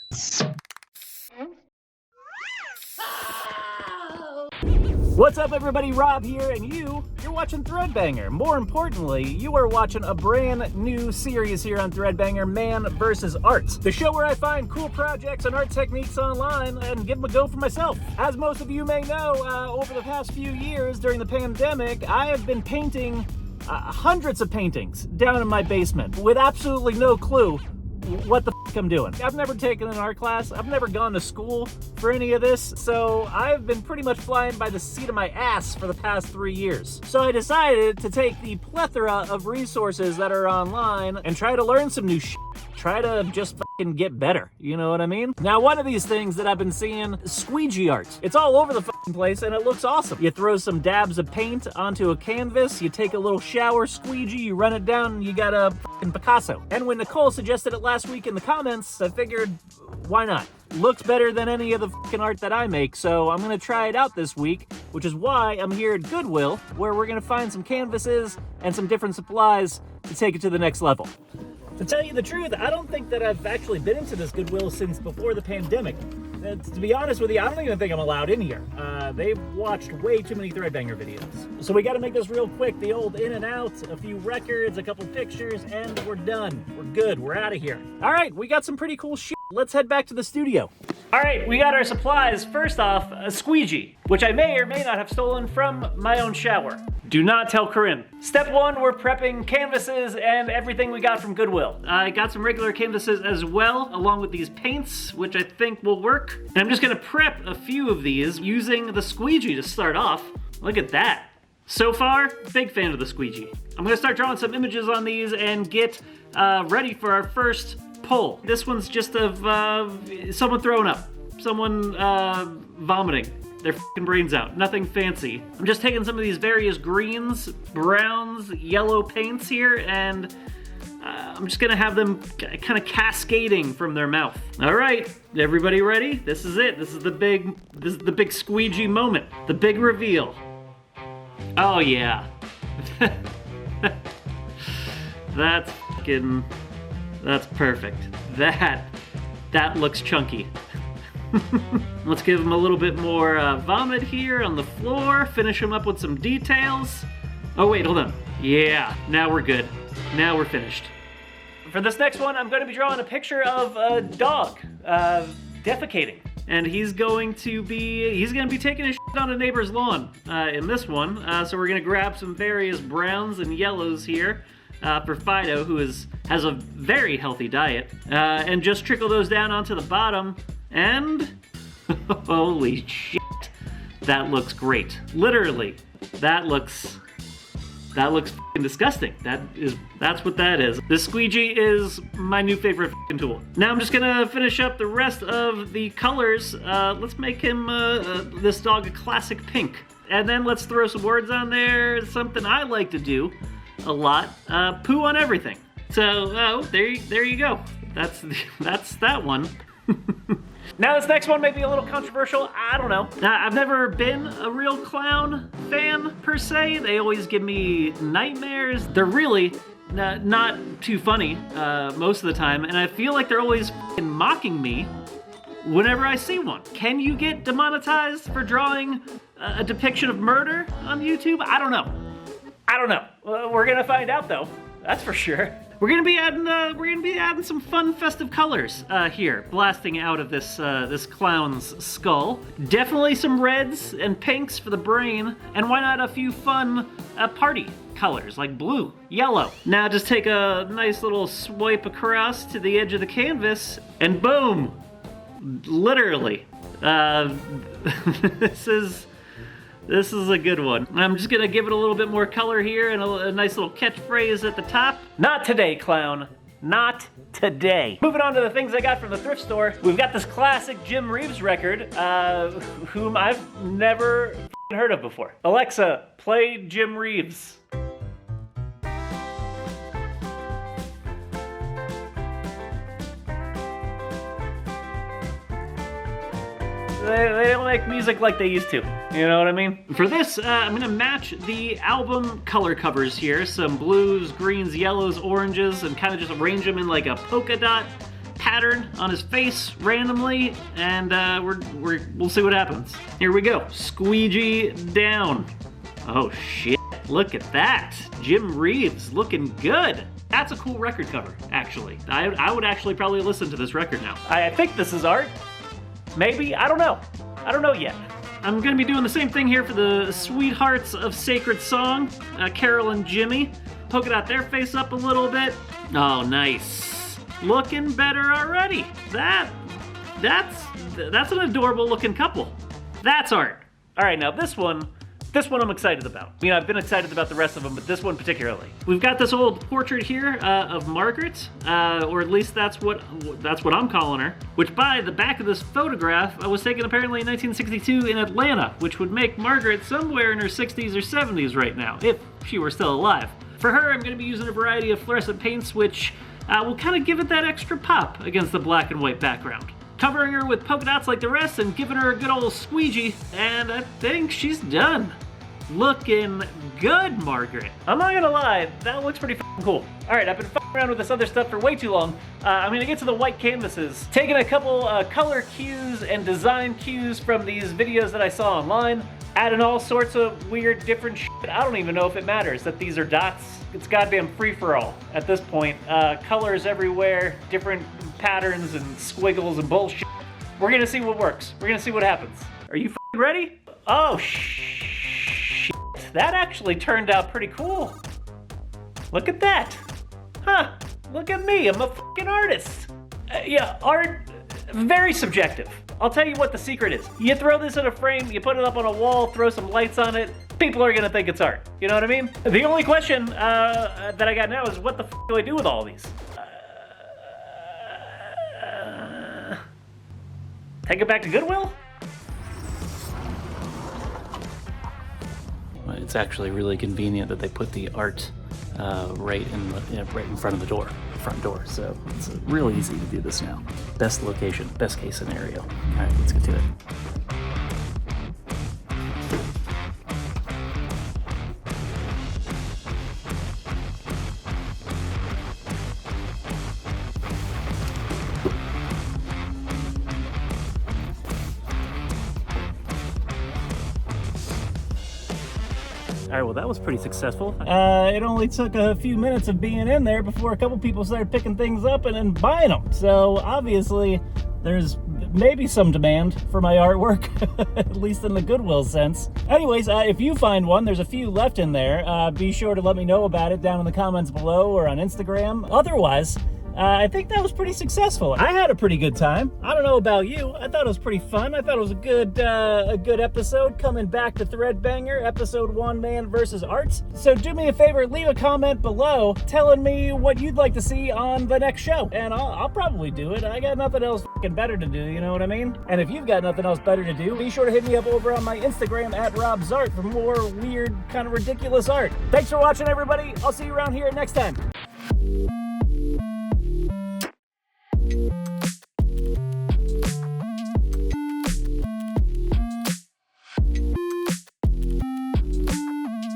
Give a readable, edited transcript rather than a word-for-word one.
What's up everybody, Rob here, and you're watching ThreadBanger. More importantly, you are watching a brand new series here on ThreadBanger, Man vs. Art. The show where I find cool projects and art techniques online and give them a go for myself. As most of you may know, over the past few years during the pandemic, I have been painting hundreds of paintings down in my basement with absolutely no clue what the f I'm doing. I've never taken an art class. I've never gone to school for any of this. So I've been pretty much flying by the seat of my ass for the past 3 years. So I decided to take the plethora of resources that are online and try to learn some new shit. Try to just fucking get better, you know what I mean? Now, one of these things that I've been seeing is Squeegee Art. It's all over the fucking place and it looks awesome. You throw some dabs of paint onto a canvas, you take a little shower squeegee, you run it down, and you got a fucking Picasso. And when Nicole suggested it last week in the comments, I figured, why not? Looks better than any of the fucking art that I make, so I'm gonna try it out this week, which is why I'm here at Goodwill, where we're gonna find some canvases and some different supplies to take it to the next level. To tell you the truth, I don't think that I've actually been into this Goodwill since before the pandemic. To be honest with you, I don't even think I'm allowed in here. They've watched way too many ThreadBanger videos. So we gotta make this real quick. The old in and out, a few records, a couple pictures, and we're done. We're good, we're out of here. All right, we got some pretty cool shit. Let's head back to the studio. All right, we got our supplies. First off, a squeegee, which I may or may not have stolen from my own shower. Do not tell Corinne. Step one, we're prepping canvases and everything we got from Goodwill. I got some regular canvases as well, along with these paints, which I think will work. And I'm just gonna prep a few of these using the squeegee to start off. Look at that. So far, big fan of the squeegee. I'm gonna start drawing some images on these and get ready for our first pull. This one's just of someone throwing up, someone vomiting their f***ing brains out. Nothing fancy. I'm just taking some of these various greens, browns, yellow paints here, and I'm just gonna have them kind of cascading from their mouth. All right, everybody ready? This is it. This is the big squeegee moment. The big reveal. Oh yeah. That's perfect. That looks chunky. Let's give him a little bit more vomit here on the floor, finish him up with some details. Oh wait, hold on. Yeah, now we're good. Now we're finished. For this next one, I'm going to be drawing a picture of a dog defecating. And he's going to be taking a shit on a neighbor's lawn in this one. So we're going to grab some various browns and yellows here for Fido, who has a very healthy diet, and just trickle those down onto the bottom. And holy shit, that looks great. Literally, that looks f***ing disgusting. That's what that is. This squeegee is my new favorite f***ing tool. Now I'm just gonna finish up the rest of the colors. Let's make him this dog a classic pink, and then let's throw some words on there. Something I like to do a lot. Poo on everything. So there you go. That's that one. Now this next one may be a little controversial, I don't know. I've never been a real clown fan per se. They always give me nightmares. They're really not too funny most of the time, and I feel like they're always f***ing mocking me whenever I see one. Can you get demonetized for drawing a depiction of murder on YouTube? I don't know. We're gonna find out though, that's for sure. We're gonna be adding some fun, festive colors here, blasting out of this clown's skull. Definitely some reds and pinks for the brain, and why not a few fun party colors like blue, yellow. Now just take a nice little swipe across to the edge of the canvas, and boom! Literally, This is a good one. I'm just gonna give it a little bit more color here and a nice little catchphrase at the top. Not today, clown. Not today. Moving on to the things I got from the thrift store. We've got this classic Jim Reeves record, whom I've never heard of before. Alexa, play Jim Reeves. They don't make music like they used to, you know what I mean? For this, I'm gonna match the album color covers here. Some blues, greens, yellows, oranges, and kind of just arrange them in like a polka dot pattern on his face randomly, and we'll see what happens. Here we go. Squeegee down. Oh shit, look at that. Jim Reeves looking good. That's a cool record cover, actually. I would actually probably listen to this record now. I think this is art. Maybe, I don't know. I don't know yet. I'm gonna be doing the same thing here for the Sweethearts of Sacred Song, Carol and Jimmy. Poking out their face up a little bit. Oh, nice. Looking better already. That's an adorable looking couple. That's art. All right, now this one I'm excited about. You know, I've been excited about the rest of them, but this one particularly. We've got this old portrait here of Margaret, or at least that's what I'm calling her, which by the back of this photograph was taken apparently in 1962 in Atlanta, which would make Margaret somewhere in her 60s or 70s right now, if she were still alive. For her, I'm going to be using a variety of fluorescent paints, which will kind of give it that extra pop against the black and white background. Covering her with polka dots like the rest and giving her a good old squeegee, and I think she's done. Looking good, Margaret. I'm not gonna lie, that looks pretty f***ing cool. All right, I've been f***ing around with this other stuff for way too long. I'm gonna get to the white canvases. Taking a couple color cues and design cues from these videos that I saw online, adding all sorts of weird different shit. I don't even know if it matters that these are dots. It's goddamn free-for-all at this point. Colors everywhere, different patterns and squiggles and bullshit. We're gonna see what works. We're gonna see what happens. Are you f***ing ready? Oh, shit. That actually turned out pretty cool. Look at that. Huh, look at me, I'm a f***ing artist. Yeah, art, very subjective. I'll tell you what the secret is. You throw this in a frame, you put it up on a wall, throw some lights on it, people are gonna think it's art. You know what I mean? The only question that I got now is what the f*** do I do with all these? Take it back to Goodwill? It's actually really convenient that they put the art right in front of the door, front door. So it's real easy to do this now. Best location, best case scenario. All right, let's get to it. All right, well, that was pretty successful. It only took a few minutes of being in there before a couple people started picking things up and then buying them. So obviously there's maybe some demand for my artwork, at least in the Goodwill sense. Anyways, if you find one, there's a few left in there. Be sure to let me know about it down in the comments below or on Instagram. Otherwise, I think that was pretty successful. I had a pretty good time. I don't know about you. I thought it was pretty fun. I thought it was a good episode coming back to ThreadBanger, episode 1, Man versus Art. So do me a favor, leave a comment below telling me what you'd like to see on the next show. And I'll probably do it. I got nothing else fucking better to do, you know what I mean? And if you've got nothing else better to do, be sure to hit me up over on my Instagram @RobsArt for more weird, kind of ridiculous art. Thanks for watching, everybody. I'll see you around here next time.